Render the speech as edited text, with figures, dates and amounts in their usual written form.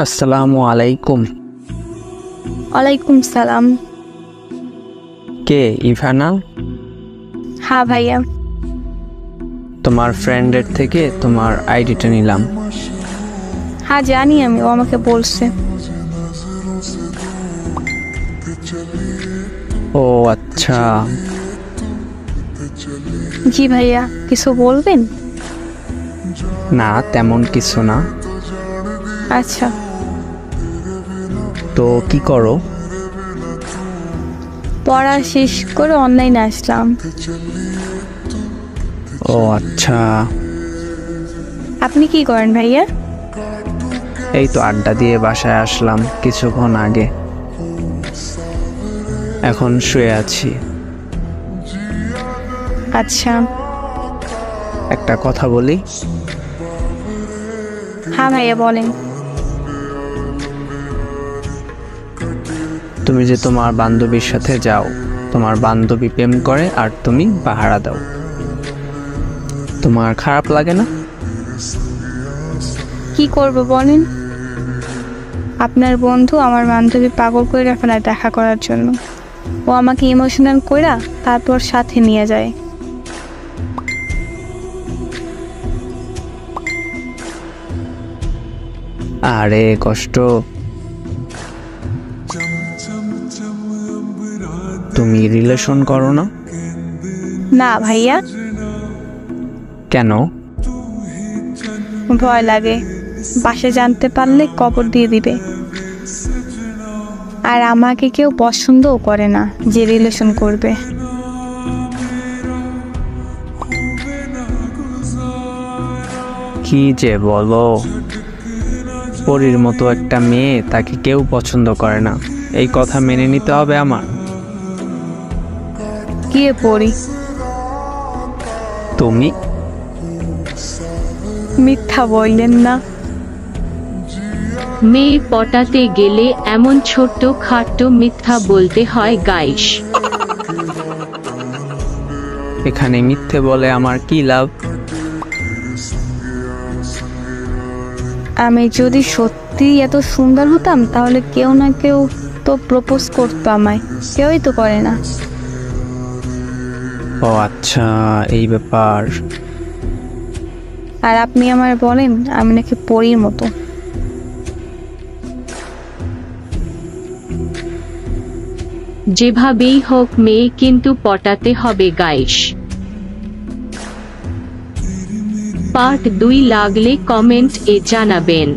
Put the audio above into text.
আসসালামু আলাইকুম। ওয়ালাইকুম সালাম। কে ইভানা? হ্যাঁ ভাইয়া। তোমার ফ্রেন্ডের থেকে তোমার আইডিটা নিলাম। হ্যাঁ জানি আমি, ও আমাকে বলছে। ও আচ্ছা। জি ভাইয়া, কিছু বলবেন? না তেমন কিছু না। আচ্ছা। তো কি করো? পড়া শেষ করে অনলাইনে আসলাম। ও আচ্ছা। আপনি কি করেন ভাইয়া? এই তো আড্ডা দিয়ে বাসায় আসলাম কিছুক্ষণ আগে, এখন শুয়ে আছি। আচ্ছা। একটা কথা বলি? হ্যাঁ ভাইয়া বলেন। তুমি যে তোমার বান্ধবীর সাথে যাও, তোমার বান্ধবী প্রেম করে আর তুমি পাহারা দাও, তোমার খারাপ লাগে না? কি করব বলেন? আপনার বন্ধু আমার বান্ধবী পাগল করে ফেলায় দেখা করার জন্য। ও আমাকে ইমোশনাল কইরা তারপর সাথে নিয়ে যায়। আরে কষ্ট। তুমি রিলেশন করো না? না ভাইয়া। কেন? ভয় লাগে, বাসে জানতে পারলে কবর দিয়ে দিবে। আর আমাকে কেউ পছন্দও করে না যে রিলেশন করবে। কি যে বলো, পরীর মতো একটা মেয়ে, তাকে কেউ পছন্দ করে না, এই কথা মেনে নিতে হবে আমার? কে পড়ি? তুমি? মিথ্যা বললেন না। মেয়ে পটাতে গেলে এমন ছোট্ট খাট্ট মিথ্যা বলতে হয় গাইস। এখানে মিথ্যে বলে আমার কি লাভ? আমি যদি সত্যি এত সুন্দর হতাম তাহলে কেউ না কেউ তো প্রপোজ করতো আমায়, কেউই তো করে না। ও আচ্ছা, এই ব্যাপার। আর আপনি আমায় বলেন আমি নাকি পরীর মতো। যেভাবেই হোক মেয়ে কিন্তু পটাতে হবে গাইস। পার্ট 2 লাগলে কমেন্ট এ জানাবেন।